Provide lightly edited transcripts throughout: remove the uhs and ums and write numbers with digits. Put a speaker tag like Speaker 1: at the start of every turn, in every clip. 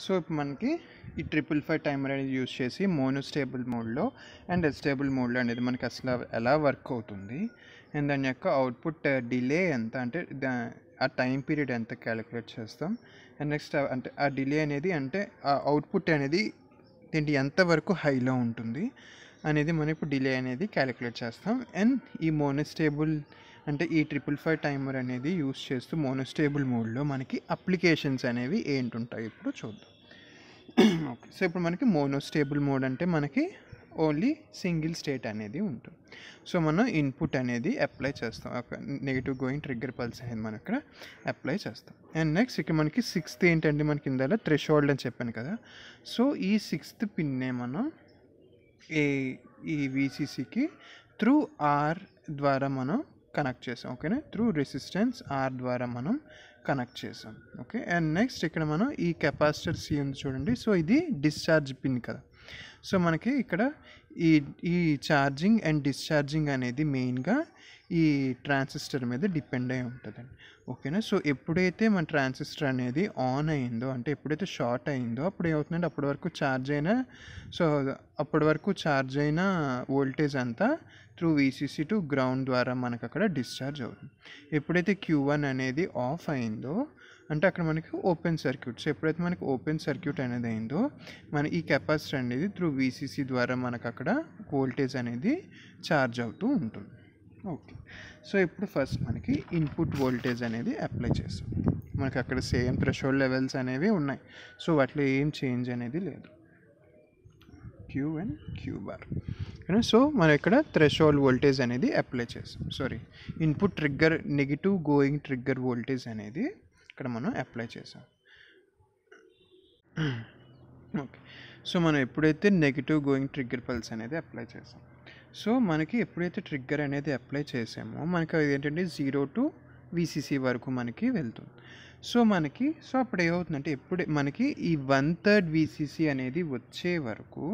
Speaker 1: So ఇప్పుడు మనకి ఈ 555 టైమర్ అనేది యూజ్ చేసి మోనోస్టేబుల్ మోడ్లో అండ్ ఎస్టేబుల్ మోడ్లో అనేది మనకి అసలు ఎలా వర్క్ అవుతుంది అండ్ దాని యొక్క అవుట్పుట్ డిలే ఎంత అంటే ఆ టైం పీరియడ్ ఎంత క్యాలిక్యులేట్ చేస్తాం అండ్ నెక్స్ట్ అంటే ఆ డిలే అనేది అంటే ఆ అవుట్పుట్ అనేది దీంట్లో ఎంతవరకు హైలో ఉంటుంది అనేది మనం ఇప్పుడు డిలే అనేది క్యాలిక్యులేట్ చేస్తాం. అండ్ ఈ మోనోస్టేబుల్ అంటే ఈ 555 టైమర్ అనేది యూస్ చేస్తూ మోనోస్టేబుల్ మోడ్లో మనకి అప్లికేషన్స్ అనేవి ఏంటుంటాయి ఇప్పుడు చూద్దాం. ఓకే, సో ఇప్పుడు మనకి మోనోస్టేబుల్ మోడ్ అంటే మనకి ఓన్లీ సింగిల్ స్టేట్ అనేది ఉంటుంది. సో మనం ఇన్పుట్ అనేది అప్లై చేస్తాం, ఒక నెగిటివ్ గోయింగ్ ట్రిగ్గర్ పల్స్ అనేది మనం ఇక్కడ అప్లై చేస్తాం. అండ్ నెక్స్ట్ ఇక్కడ మనకి 6th ఏంటంటే మనకి ఇందాక థ్రెషోల్డ్ అని చెప్పాను కదా. సో ఈ 6th పిన్నే మనం ఈ వీసీసీకి త్రూ ఆర్ ద్వారా మనం కనెక్ట్ చేసాం. ఓకేనా, త్రూ రెసిస్టెన్స్ ఆర్ ద్వారా మనం కనెక్ట్ చేసాం. ఓకే, అండ్ నెక్స్ట్ ఇక్కడ మనం ఈ కెపాసిటర్ సి ఉంది చూడండి. సో ఇది డిశ్చార్జ్ పిన్ కదా. సో మనకి ఇక్కడ ఈ ఛార్జింగ్ అండ్ డిశ్చార్జింగ్ అనేది మెయిన్గా ఈ ట్రాన్సిస్టర్ మీద డిపెండ్ అయి ఉంటుందండి. ఓకేనా, సో ఎప్పుడైతే మన ట్రాన్సిస్టర్ అనేది ఆన్ అయిందో అంటే ఎప్పుడైతే షార్ట్ అయిందో అప్పుడు ఏమవుతుందంటే అప్పటి వరకు ఛార్జ్ అయిన వోల్టేజ్ అంతా త్రూ వీసీసీ టు గ్రౌండ్ ద్వారా మనకు అక్కడ డిశ్చార్జ్ అవుతుంది. ఎప్పుడైతే Q1 అనేది ఆఫ్ అయిందో అంటే అక్కడ మనకి ఓపెన్ సర్క్యూట్. సో ఎప్పుడైతే మనకి ఓపెన్ సర్క్యూట్ అనేది అయిందో మన ఈ కెపాసిటర్ అనేది త్రూ వీసీసీ ద్వారా మనకు అక్కడ వోల్టేజ్ అనేది ఛార్జ్ అవుతూ ఉంటుంది. ఓకే, సో ఇప్పుడు ఫస్ట్ మనకి ఇన్పుట్ వోల్టేజ్ అనేది అప్లై చేస్తాం. మనకి అక్కడ సేమ్ థ్రెషోల్డ్ లెవెల్స్ అనేవి ఉన్నాయి. సో వాటిలో ఏం చేంజ్ అనేది లేదు. Q and Q bar. So మనం ఇక్కడ థ్రెషోల్డ్ వోల్టేజ్ అనేది అప్లై చేస్తాం. Input trigger negative going trigger voltage అనేది ఇక్కడ మనం అప్లై చేసాం. ఓకే, సో మనం ఎప్పుడైతే నెగిటివ్ గోయింగ్ ట్రిగ్గర్ పల్స్ అనేది అప్లై చేసాం, సో మనకి ఎప్పుడైతే ట్రిగ్గర్ అనేది అప్లై చేసామో మనకి అది ఏంటంటే 0 to VCC వరకు మనకి వెళ్తుంది. సో అప్పుడు ఏమవుతుందంటే ఎప్పుడు మనకి ఈ 1/3 VCC అనేది వచ్చే వరకు.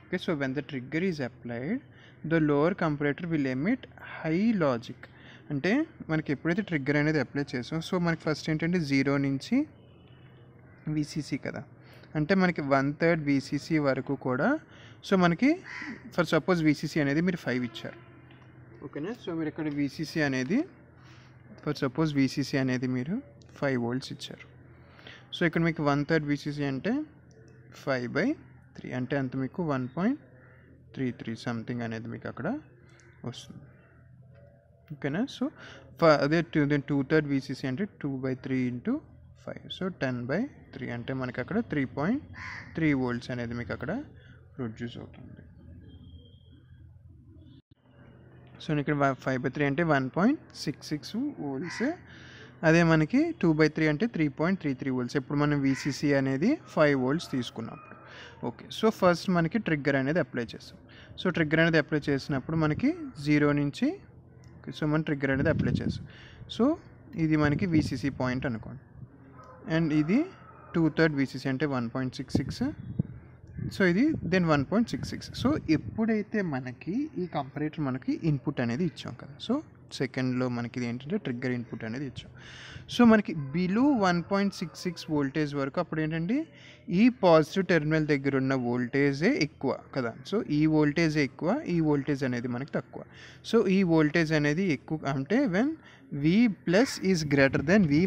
Speaker 1: Okay, so when the trigger is applied the lower comparator will emit high logic. అంటే మనకి ఎప్పుడైతే ట్రిగ్గర్ అనేది అప్లై చేసాం సో మనకి ఫస్ట్ ఏంటంటే 0 నుంచి VCC కదా, అంటే మనకి 1/3 VCC వరకు కూడా. సో మనకి ఫర్ సపోజ్ VCC అనేది మీరు 5 ఇచ్చారు. ఓకేనా, సో మీరు ఇక్కడ VCC అనేది ఫర్ సపోజ్ VCC అనేది మీరు 5 volts ఇచ్చారు. సో ఇక్కడ మీకు 1/3 VCC అంటే 5/3 అంటే అంత మీకు 1.33 సంథింగ్ అనేది మీకు అక్కడ వస్తుంది. ఓకేనా, సో అదే 2/3 VCC అంటే 2/3 into 5, సో 10/3 అంటే మనకి అక్కడ 3.3 volts అనేది మీకు అక్కడ ప్రొడ్యూస్ అవుతుంది. సో ఇక్కడ 5/3 అంటే 1.66 volts. అదే మనకి 2/3 అంటే 3.33 volts ఎప్పుడు మనం VCC అనేది 5 volts తీసుకున్నప్పుడు. ఓకే, సో ఫస్ట్ మనకి ట్రిగ్గర్ అనేది అప్లై చేస్తాం. సో ట్రిగ్గర్ అనేది అప్లై చేసినప్పుడు మనకి 0 నుంచి సో మనం ట్రిగ్గర్ అనేది అప్లై చేస్తాం. సో ఇది మనకి VCC పాయింట్ అనుకోండి అండ్ ఇది 2/3 VCC అంటే 1.66. సో ఇది దెన్ 1.66. సో ఎప్పుడైతే మనకి ఈ కంపరేటర్ మనకి ఇన్పుట్ అనేది ఇచ్చాం కదా, సో సెకండ్లో మనకి ఇది ఏంటంటే ట్రిగ్గర్ ఇన్పుట్ అనేది ఇచ్చాం. సో మనకి బిలో 1.66 వోల్టేజ్ వరకు అప్పుడు ఏంటంటే ఈ పాజిటివ్ టెర్మినల్ దగ్గర ఉన్న వోల్టేజే ఎక్కువ కదా. సో ఈ వోల్టేజే ఎక్కువ, ఈ వోల్టేజ్ అనేది మనకి తక్కువ. సో ఈ వోల్టేజ్ అనేది ఎక్కువ అంటే when V+ is greater than V-,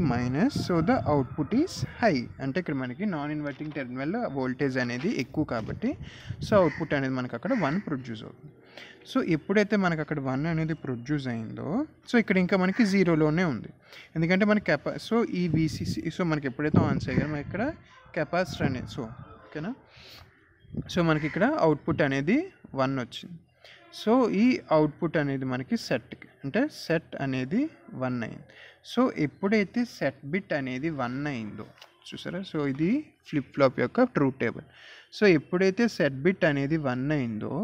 Speaker 1: so the output is high. అంటే ఇక్కడ మనకి నాన్ ఇన్వర్టింగ్ టెర్మినల్ వోల్టేజ్ అనేది ఎక్కువ కాబట్టి సో అవుట్పుట్ అనేది మనకు అక్కడ 1 ప్రొడ్యూస్ అవుతుంది. సో ఎప్పుడైతే మనకు అక్కడ 1 అనేది ప్రొడ్యూస్ అయిందో సో ఇక్కడ ఇంకా మనకి 0లోనే ఉంది, ఎందుకంటే మనకి సో ఈ VCC సో మనకి ఎప్పుడైతే ఆన్ చేయగానే మనకి ఇక్కడ కెపాసిటర్ అనేది సో ఓకేనా, సో మనకి ఇక్కడ అవుట్పుట్ అనేది 1 వచ్చింది. సో ఈ అవుట్పుట్ అనేది మనకి సెట్ అనేది 1 అయింది. సో ఎప్పుడైతే సెట్ బిట్ అనేది 1 అయిందో చూసారా, సో ఇది ఫ్లిప్ ఫ్లాప్ యొక్క ట్రూత్ టేబుల్. సో ఎప్పుడైతే సెట్ బిట్ అనేది 1 అయిందో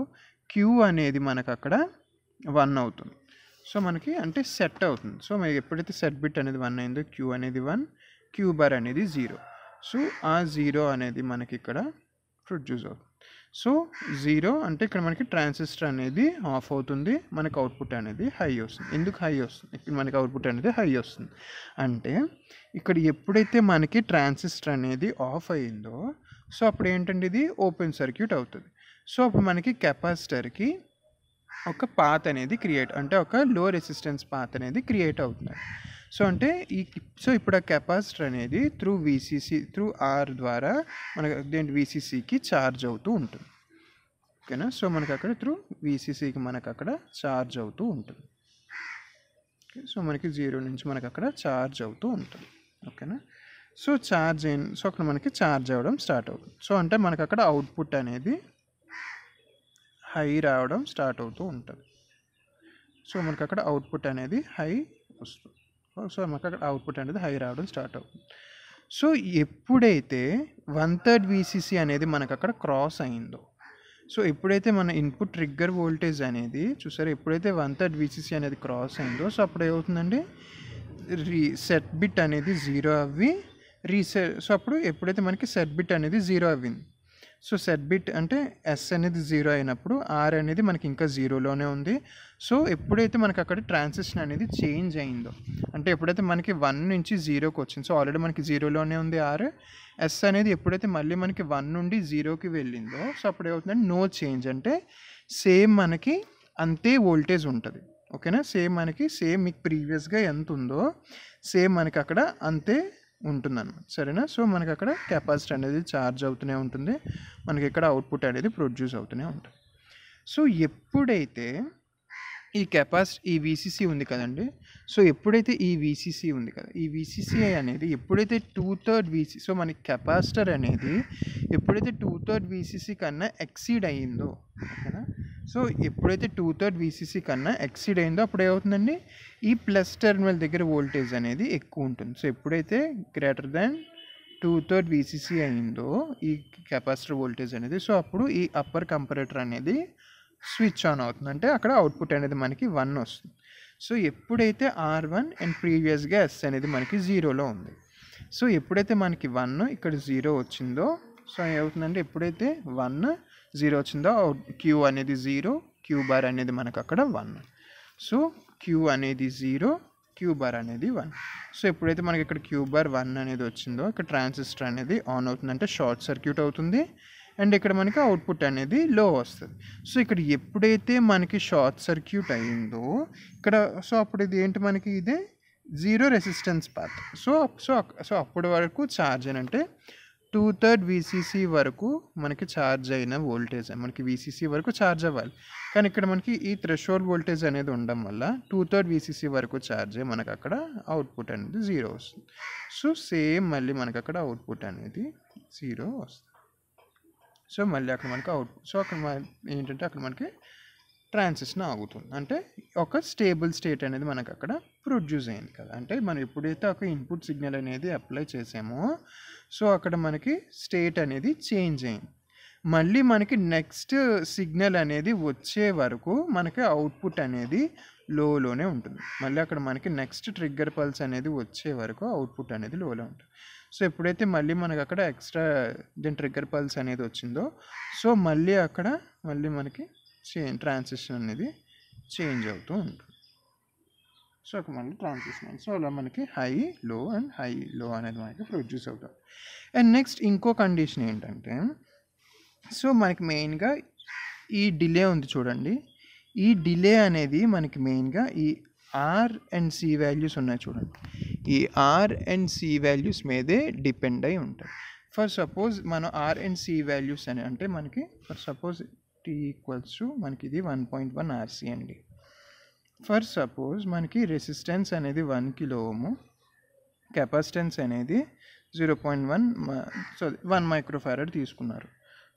Speaker 1: Q అనేది మనకు అక్కడ 1 అవుతుంది. సో మనకి అంటే సెట్ అవుతుంది. సో మనకి ఎప్పుడైతే సెట్ బిట్ అనేది 1 అయిందో Q అనేది 1, Q బార్ అనేది 0. సో ఆ 0 అనేది మనకి ఇక్కడ ప్రొడ్యూస్ అవుతుంది. సో 0 అంటే ఇక్కడ మనకి ట్రాన్సిస్టర్ అనేది ఆఫ్ అవుతుంది, మనకి అవుట్పుట్ అనేది హై వస్తుంది. ఎందుకు హై వస్తుంది? ఇక్కడ మనకి అవుట్పుట్ అనేది హై వస్తుంది అంటే ఇక్కడ ఎప్పుడైతే మనకి ట్రాన్సిస్టర్ అనేది ఆఫ్ అయ్యిందో సో అప్పుడు ఏంటంటే ఇది ఓపెన్ సర్క్యూట్ అవుతుంది. సో అప్పుడు మనకి కెపాసిటర్కి ఒక పాత్ అనేది క్రియేట్ అంటే ఒక లో రెసిస్టెన్స్ పాత్ అనేది క్రియేట్ అవుతుంది. సో అంటే ఇప్పుడు ఆ కెపాసిటర్ అనేది త్రూ వీసీసీ త్రూ ఆర్ ద్వారా మనకి దేంటి వీసీసీకి ఛార్జ్ అవుతూ ఉంటుంది. ఓకేనా? సో మనకి అక్కడ త్రూ వీసీసీకి మనకు అక్కడ ఛార్జ్ అవుతూ ఉంటుంది. సో మనకి 0 నుంచి మనకు అక్కడ ఛార్జ్ అవుతూ ఉంటుంది. ఓకేనా? సో సో అక్కడ మనకి ఛార్జ్ అవ్వడం స్టార్ట్ అవుతుంది. సో అంటే మనకు అక్కడ అవుట్పుట్ అనేది హై రావడం స్టార్ట్ అవుతూ ఉంటుంది. సో మనకు అక్కడ అవుట్పుట్ అనేది హై వస్తుంది. సో మనకు అక్కడ అవుట్పుట్ అనేది హై రావడం స్టార్ట్ అవుతుంది. సో ఎప్పుడైతే 1/3 వీసీసీ అనేది మనకు అక్కడ క్రాస్ అయిందో సో ఎప్పుడైతే మన ఇన్పుట్ ట్రిగ్గర్ వోల్టేజ్ అనేది చూసారు ఎప్పుడైతే 1/3 వీసీసీ అనేది క్రాస్ అయిందో సో అప్పుడు ఏమవుతుందండి సెట్ బిట్ అనేది 0 అవ్వి సో అప్పుడు ఎప్పుడైతే మనకి సెట్ బిట్ అనేది 0 అవ్వింది సో సెట్ బిట్ అంటే ఎస్ అనేది 0 అయినప్పుడు ఆర్ అనేది మనకి ఇంకా 0లోనే ఉంది. సో ఎప్పుడైతే మనకి అక్కడ ట్రాన్సిషన్ అనేది చేంజ్ అయిందో అంటే ఎప్పుడైతే మనకి 1 నుంచి 0కి వచ్చింది సో ఆల్రెడీ మనకి 0లోనే ఉంది ఆర్, ఎస్ అనేది ఎప్పుడైతే మళ్ళీ మనకి 1 నుండి 0కి వెళ్ళిందో సో అప్పుడు ఏమవుతుందంటే నో చేంజ్ అంటే సేమ్ మనకి అంతే వోల్టేజ్ ఉంటుంది. ఓకేనా? సేమ్ మీకు ప్రీవియస్గా ఎంత ఉందో సేమ్ మనకి అక్కడ అంతే ఉంటుందన్నమాట. సరేనా? సో మనకి అక్కడ కెపాసిటర్ అనేది ఛార్జ్ అవుతూనే ఉంటుంది, మనకి ఇక్కడ అవుట్పుట్ అనేది ప్రొడ్యూస్ అవుతూనే ఉంటుంది. సో ఎప్పుడైతే ఈ వీసీసీ ఉంది కదండి సో ఎప్పుడైతే ఈ వీసీసీ ఉంది కదా ఈ వీసీసీ అనేది ఎప్పుడైతే 2/3 వీసీ సో మనకి కెపాసిటర్ అనేది ఎప్పుడైతే 2/3 వీసీసీ కన్నా ఎక్సీడ్ అయ్యిందో ఓకేనా సో ఎప్పుడైతే 2/3 వీసీసీ కన్నా ఎక్సీడ్ అయిందో అప్పుడు ఏమవుతుందండి ఈ ప్లస్ టెర్మినల్ దగ్గర వోల్టేజ్ అనేది ఎక్కువ ఉంటుంది. సో ఎప్పుడైతే గ్రేటర్ దాన్ 2/3 వీసీసీ అయిందో ఈ కెపాసిటర్ వోల్టేజ్ అనేది సో అప్పుడు ఈ అప్పర్ కంపరేటర్ అనేది స్విచ్ ఆన్ అవుతుంది అంటే అక్కడ అవుట్పుట్ అనేది మనకి 1 వస్తుంది. సో ఎప్పుడైతే R1 అండ్ ప్రీవియస్గా ఎస్ అనేది మనకి 0లో ఉంది సో ఎప్పుడైతే మనకి 1 ఇక్కడ 0 వచ్చిందో సో ఏమవుతుందంటే ఎప్పుడైతే 1 0 వచ్చిందో క్యూ అనేది 0 క్యూ బార్ అనేది మనకు అక్కడ 1 సో క్యూ అనేది 0 క్యూ బార్ అనేది 1. సో ఎప్పుడైతే మనకి ఇక్కడ క్యూ బార్ 1 అనేది వచ్చిందో ఇక్కడ ట్రాన్సిస్టర్ అనేది ఆన్ అవుతుందంటే షార్ట్ సర్క్యూట్ అవుతుంది అండ్ ఇక్కడ మనకి అవుట్పుట్ అనేది లో వస్తుంది. సో ఇక్కడ ఎప్పుడైతే మనకి షార్ట్ సర్క్యూట్ అయ్యిందో ఇక్కడ సో అప్పుడు ఇది ఏంటి మనకి ఇదే 0 రెసిస్టెన్స్ పాత్. సో అప్పటి వరకు ఛార్జ్ అంటే 2/3 వీసీసీ వరకు మనకి ఛార్జ్ అయిన వోల్టేజ్ మనకి వీసీసీ వరకు ఛార్జ్ అవ్వాలి కానీ ఇక్కడ మనకి ఈ థ్రెషోల్డ్ వోల్టేజ్ అనేది ఉండడం వల్ల 2/3 వీసీసీ వరకు ఛార్జ్ అయ్యి మనకు అక్కడ అవుట్పుట్ అనేది 0 వస్తుంది. సో సేమ్ మళ్ళీ మనకు అక్కడ అవుట్పుట్ అనేది 0 వస్తుంది. సో మళ్ళీ అక్కడ మనకి అవుట్పుట్ సో అక్కడ ఏంటంటే అక్కడ మనకి ట్రాన్సిషన్ ఆగుతుంది అంటే ఒక స్టేబుల్ స్టేట్ అనేది మనకు అక్కడ ప్రొడ్యూస్ అయింది కదా అంటే మనం ఎప్పుడైతే ఒక ఇన్పుట్ సిగ్నల్ అనేది అప్లై చేసామో సో అక్కడ మనకి స్టేట్ అనేది చేంజ్ అయింది. మళ్ళీ మనకి నెక్స్ట్ సిగ్నల్ అనేది వచ్చే వరకు మనకి అవుట్పుట్ అనేది లోనే ఉంటుంది. మళ్ళీ అక్కడ మనకి నెక్స్ట్ ట్రిగ్గర్ పల్స్ అనేది వచ్చే వరకు అవుట్పుట్ అనేది లోలో ఉంటుంది. సో ఎప్పుడైతే మళ్ళీ మనకు అక్కడ ఎక్స్ట్రా ట్రిగ్గర్ పల్స్ అనేది వచ్చిందో సో మళ్ళీ అక్కడ మళ్ళీ మనకి ట్రాన్సిషన్ అనేది చేంజ్ అవుతూ ఉంటుంది. సో అక్కడ మళ్ళీ ట్రాన్సిషన్ సో అలా మనకి హై లో అనేది మనకి ప్రొడ్యూస్ అవుతుంది. అండ్ నెక్స్ట్ ఇంకో కండిషన్ ఏంటంటే సో మనకి మెయిన్గా ఈ డిలే ఉంది చూడండి ఈ డిలే అనేది మనకి మెయిన్గా ఈ ఆర్ అండ్ సి వాల్యూస్ ఉన్నాయి చూడండి ఈ ఆర్ అండ్ సి వాల్యూస్ మీదే డిపెండ్ అయి ఉంటాయి. ఫర్ సపోజ్ మనం ఆర్ అండ్ సి వాల్యూస్ అని అంటే మనకి for suppose T equals to మనకి ఇది 1.1 ఆర్సీ అండి. ఫర్ సపోజ్ మనకి రెసిస్టెన్స్ అనేది 1 కిలో ఓము కెపాసిటెన్స్ అనేది 1 మైక్రోఫారడ్ తీసుకున్నారు.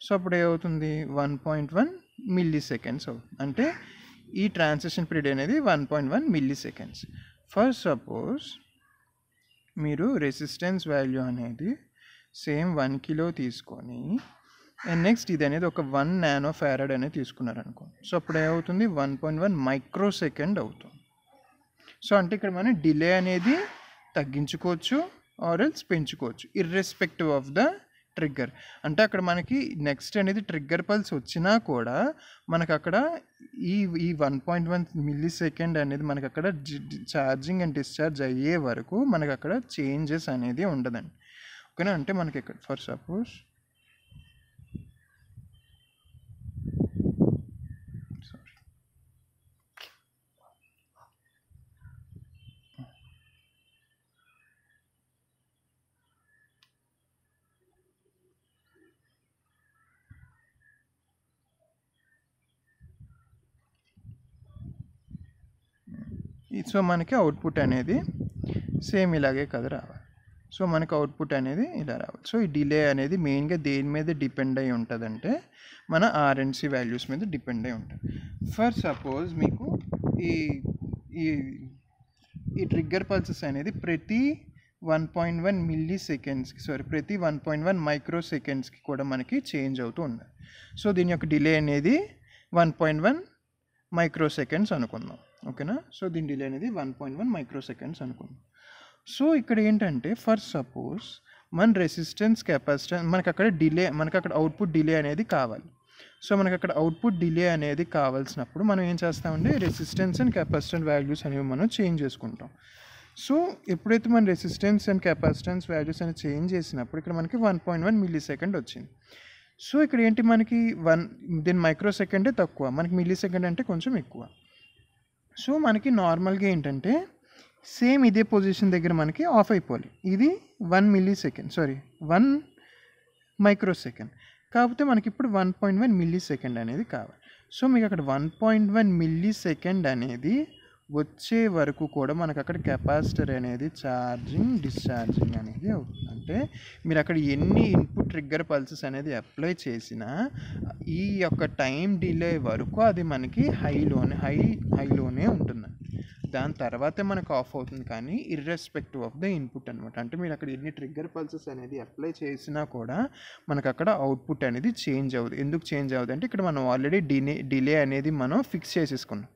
Speaker 1: సో అప్పుడు ఏమవుతుంది 1.1 మిల్లీ సెకండ్స్ అవుతుంది అంటే ఈ ట్రాన్సిషన్ పీరియడ్ అనేది 1.1 మిల్లీ సెకండ్స్. ఫర్ సపోజ్ మీరు రెసిస్టెన్స్ వాల్యూ అనేది సేమ్ 1 కిలో తీసుకొని అండ్ నెక్స్ట్ ఇది అనేది ఒక 1 నానో ఫారడ్ అనేది తీసుకున్నారు అనుకోండి. సో అప్పుడు ఏమవుతుంది 1.1 మైక్రో సెకండ్ అవుతుంది. సో అంటే ఇక్కడ మనం డిలే అనేది తగ్గించుకోవచ్చు ఆర్ ఎల్స్ పెంచుకోవచ్చు ఇర్రెస్పెక్టివ్ ఆఫ్ ద ట్రిగ్గర్. అంటే అక్కడ మనకి నెక్స్ట్ అనేది ట్రిగ్గర్ పల్స్ వచ్చినా కూడా మనకు అక్కడ ఈ ఈ 1.1 మిల్లీ సెకండ్ అనేది మనకు అక్కడ ఛార్జింగ్ అండ్ డిశ్చార్జ్ అయ్యే వరకు మనకు అక్కడ చేంజెస్ అనేది ఉండదండి. ఓకేనా. అంటే మనకి ఇక్కడ ఫర్ సపోజ్ సో మనకి అవుట్పుట్ అనేది సేమ్ ఇలాగే కదా రావాలి. సో మనకి అవుట్పుట్ అనేది ఇలా రావాలి. సో ఈ డిలే అనేది మెయిన్గా దేని మీద డిపెండ్ అయి ఉంటుందంటే మన ఆర్ఎన్సి వాల్యూస్ మీద డిపెండ్ అయి ఉంటుంది. ఫర్ సపోజ్ మీకు ఈ ఈ ఈ ట్రిగ్గర్ పల్సెస్ అనేది ప్రతి 1.1 మిల్లీ సెకండ్స్కి ప్రతి 1.1 మైక్రో సెకండ్స్కి కూడా మనకి చేంజ్ అవుతూ ఉండాలి. సో దీని యొక్క డిలే అనేది 1.1 మైక్రో సెకండ్స్ అనుకుందాం. ఓకేనా. సో దీని డిలే అనేది 1.1 మైక్రో సెకండ్స్ అనుకుందాం. సో ఇక్కడ ఏంటంటే ఫర్ సపోజ్ మన రెసిస్టెన్స్ కెపాసిటెన్స్ మనకు అక్కడ డిలే మనకు అక్కడ అవుట్పుట్ డిలే అనేది కావాలి. సో మనకు అక్కడ అవుట్పుట్ డిలే అనేది కావాల్సినప్పుడు మనం ఏం చేస్తామంటే రెసిస్టెన్స్ అండ్ కెపాసిటెన్స్ వాల్యూస్ అనేవి మనం చేంజ్ చేసుకుంటాం. సో ఎప్పుడైతే మన రెసిస్టెన్స్ అండ్ కెపాసిటెన్స్ వాల్యూస్ అనేవి చేంజ్ చేసినప్పుడు ఇక్కడ మనకి 1.1 మిల్లీ సెకండ్ వచ్చింది. సో ఇక్కడ ఏంటి మనకి దీని మైక్రో సెకండే తక్కువ, మనకి మిల్లీ సెకండ్ అంటే కొంచెం ఎక్కువ. సో మనకి నార్మల్గా ఏంటంటే సేమ్ ఇదే పొజిషన్ దగ్గర మనకి ఆఫ్ అయిపోవాలి. ఇది 1 మైక్రో సెకండ్ కాకపోతే మనకి ఇప్పుడు 1.1 మిల్లీ సెకండ్ అనేది కావాలి. సో మీకు అక్కడ 1.1 మిల్లీ సెకండ్ అనేది వచ్చే వరకు కూడా మనకు అక్కడ కెపాసిటర్ అనేది ఛార్జింగ్ డిశ్చార్జింగ్ అనేది అవుతుంది. అంటే మీరు అక్కడ ఎన్ని ఇన్పుట్ ట్రిగ్గర్ పల్సెస్ అనేది అప్లై చేసినా ఈ యొక్క టైం డిలే వరకు అది మనకి హైలోనే ఉంటుంది. దాని తర్వాతే మనకు ఆఫ్ అవుతుంది, కానీ ఇర్రెస్పెక్టివ్ ఆఫ్ ద ఇన్పుట్ అనమాట. అంటే మీరు అక్కడ ఎన్ని ట్రిగ్గర్ పల్సెస్ అనేది అప్లై చేసినా కూడా మనకు అక్కడ అవుట్పుట్ అనేది చేంజ్ అవ్వదు. ఎందుకు చేంజ్ అవ్వదు అంటే ఇక్కడ మనం ఆల్రెడీ డిలే అనేది మనం ఫిక్స్ చేసేసుకున్నాం.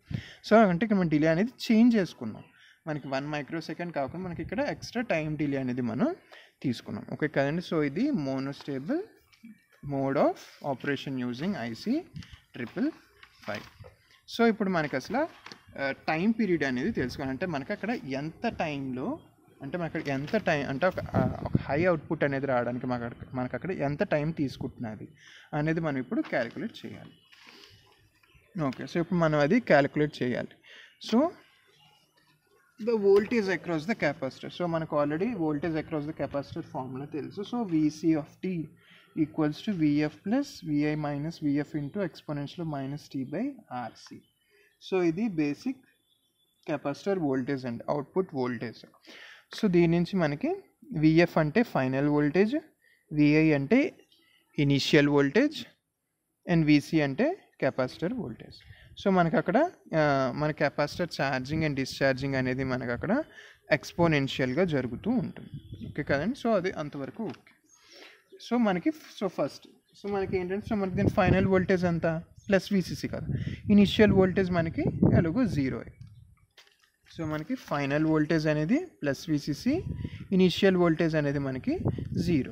Speaker 1: సో అంటే ఇక్కడ మనం డిలే అనేది చేంజ్ చేసుకున్నాం. మనకి 1 మైక్రో సెకండ్ కాకుండా మనకి ఇక్కడ ఎక్స్ట్రా టైం డిలే అనేది మనం తీసుకున్నాం. ఓకే కదండి. సో ఇది మోనోస్టేబుల్ mode of operation using IC555. So ఇప్పుడు మనకి అసలు టైం పీరియడ్ అనేది తెలుసుకోవాలి. అంటే మనకి అక్కడ ఎంత టైంలో అంటే మనకి ఎంత టైం అంటే ఒక హై అవుట్పుట్ అనేది రావడానికి మనకు అక్కడ ఎంత టైం తీసుకుంటున్నది అనేది మనం ఇప్పుడు క్యాలిక్యులేట్ చేయాలి. ఓకే. సో ఇప్పుడు మనం అది క్యాలిక్యులేట్ చేయాలి. So the voltage across the capacitor. So మనకు already voltage across the capacitor formula తెలుసు. So VC(t) equals to VF plus VI minus VF into exponential minus T/RC. So ఇది basic capacitor voltage అండి, output voltage. So దీని నుంచి మనకి VF అంటే final voltage, VI అంటే initial voltage and VC అంటే capacitor voltage. So మనకు అక్కడ మన కెపాసిటర్ ఛార్జింగ్ అండ్ డిశ్చార్జింగ్ అనేది మనకు అక్కడ ఎక్స్పోనెన్షియల్గా జరుగుతూ ఉంటుంది. ఓకే కదండి. సో అది అంతవరకు ఓకే. సో మనకి ఫస్ట్ మనకి ఏంటంటే మనకి దీని ఫైనల్ వోల్టేజ్ ఎంత ప్లస్ VCC కదా, ఇనిషియల్ వోల్టేజ్ మనకి ఎలాగో 0. సో మనకి ఫైనల్ వోల్టేజ్ అనేది ప్లస్ VCC, ఇనిషియల్ వోల్టేజ్ అనేది మనకి 0.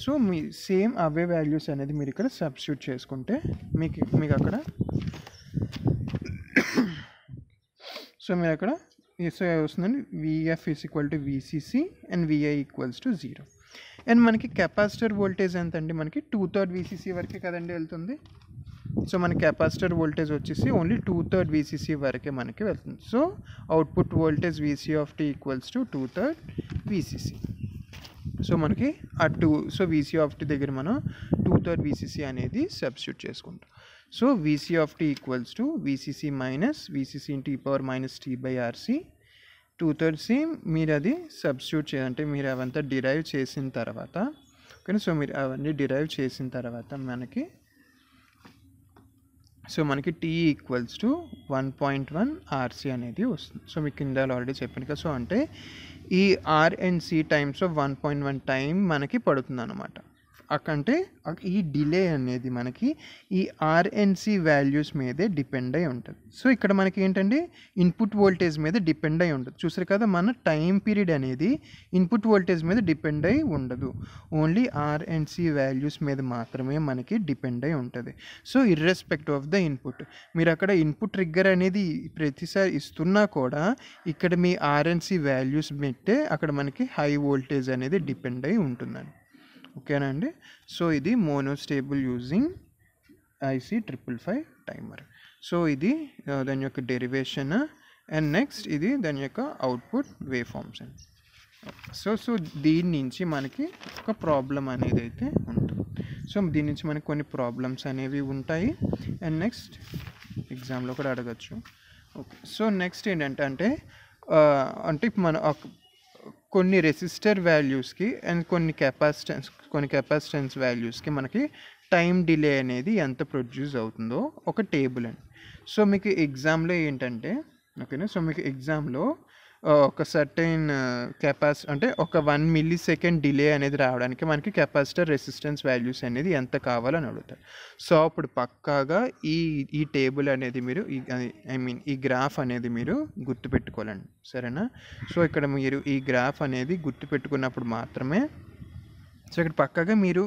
Speaker 1: సో మీ సేమ్ అవే వాల్యూస్ అనేది మీరు ఇక్కడ సబ్స్టిట్యూట్ చేసుకుంటే మీకు అక్కడ సో మీరు అక్కడ వస్తుందండి VF = VCC and VI = 0. And మనకి కెపాసిటర్ వోల్టేజ్ ఎంత అండి, మనకి 2/3 VCC వరకే కదండి వెళ్తుంది. సో మన కెపాసిటర్ వోల్టేజ్ వచ్చేసి ఓన్లీ 2/3 VCC వరకే మనకి వెళ్తుంది. So output voltage VC(t) = 2/3 VCC. So మనకి సో VC(t) దగ్గర మనం 2/3 VCC అనేది సబ్స్టిట్యూట్ చేసుకుంటాం. So VC(t) = VCC minus VCC × e T/RC 2/3 మీరు అది సబ్స్టిట్యూట్ చేయాలంటే మీరు అవంతా డిరైవ్ చేసిన తర్వాత ఓకే. సో మీరు అవన్నీ డిరైవ్ చేసిన తర్వాత మనకి T = 1.1 RC అనేది వస్తుంది. సో మీకు కింద ఆల్రెడీ చెప్పాను కదా. సో అంటే ఈ R and C times of 1.1 time మనకి పడుతుంది అనమాట అంటే ఈ డిలే అనేది మనకి ఈ ఆర్ఎన్సి వాల్యూస్ మీదే డిపెండ్ అయి ఉంటుంది. సో ఇక్కడ మనకి ఏంటంటే ఇన్పుట్ వోల్టేజ్ మీద డిపెండ్ అయి ఉంటుంది. చూసారు కదా, మన టైం పీరియడ్ అనేది ఇన్పుట్ వోల్టేజ్ మీద డిపెండ్ అయి ఉండదు, ఓన్లీ ఆర్ఎన్సి వాల్యూస్ మీద మాత్రమే మనకి డిపెండ్ అయి ఉంటుంది. So irrespective of the input, మీరు అక్కడ ఇన్పుట్ ట్రిగ్గర్ అనేది ప్రతిసారి ఇస్తున్నా కూడా ఇక్కడ మీ ఆర్ఎన్సి వాల్యూస్ పెట్టే అక్కడ మనకి హై వోల్టేజ్ అనేది డిపెండ్ అయి ఉంటుందండి. ఓకేనా అండి. సో ఇది మోనోస్టేబుల్ యూజింగ్ IC555 టైమర్. సో ఇది దాని యొక్క డెరివేషన్. అండ్ నెక్స్ట్ ఇది దాని యొక్క అవుట్పుట్ వేవ్ ఫార్మ్స్ అండి. సో దీని నుంచి మనకి ఒక ప్రాబ్లం అనేది అయితే ఉంటుంది. సో దీని నుంచి మనకి కొన్ని ప్రాబ్లమ్స్ అనేవి ఉంటాయి. అండ్ నెక్స్ట్ ఎగ్జామ్లో కూడా అడగచ్చు. ఓకే, సో నెక్స్ట్ ఏంటంటే అంటే మన కొన్ని రెసిస్టర్ వాల్యూస్కి అండ్ కొన్ని కెపాసిటెన్స్ వాల్యూస్కి మనకి టైం డిలే అనేది ఎంత ప్రొడ్యూస్ అవుతుందో ఒక టేబుల్ అండి. సో మీకు ఎగ్జామ్లో ఏంటంటే ఓకేనా, సో మీకు ఎగ్జామ్లో ఒక సర్టైన్ అంటే ఒక 1 millisecond డిలే అనేది రావడానికి మనకి కెపాసిటర్ రెసిస్టెన్స్ వాల్యూస్ అనేది ఎంత కావాలని అడుగుతారు. సో అప్పుడు పక్కాగా ఈ టేబుల్ అనేది మీరు ఈ గ్రాఫ్ అనేది మీరు గుర్తుపెట్టుకోవాలండి, సరేనా. సో ఇక్కడ మీరు ఈ గ్రాఫ్ అనేది గుర్తుపెట్టుకున్నప్పుడు మాత్రమే, సో ఇక్కడ పక్కాగా మీరు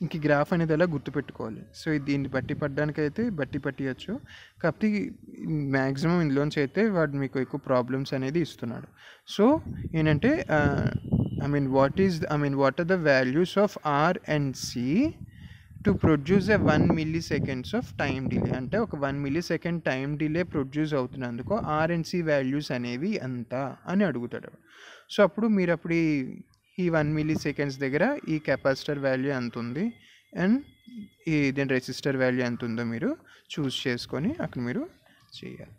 Speaker 1: ఇంక గ్రాఫ్ అనేది అలా గుర్తుపెట్టుకోవాలి. సో దీన్ని బట్టి పట్టడానికైతే పట్టియచ్చు, కాకపోతే మ్యాక్సిమం ఇందులోంచి అయితే వాడు మీకు ఎక్కువ ప్రాబ్లమ్స్ అనేది ఇస్తున్నాడు. సో ఏంటంటే what are the values of R and C to produce 1 milliseconds of time delay. అంటే ఒక 1 millisecond టైం డిలే ప్రొడ్యూస్ అవుతున్నందుకు ఆర్ అండ్ సి వాల్యూస్ అనేవి ఎంత అని అడుగుతాడు. సో అప్పుడు మీరు ఈ 1 milliseconds దగ్గర ఈ కెపాసిటర్ వాల్యూ ఎంత ఉంది అండ్ దీని రెసిస్టర్ వాల్యూ ఎంత ఉందో మీరు చూస్ చేసుకొని అక్కడ మీరు చేయాలి.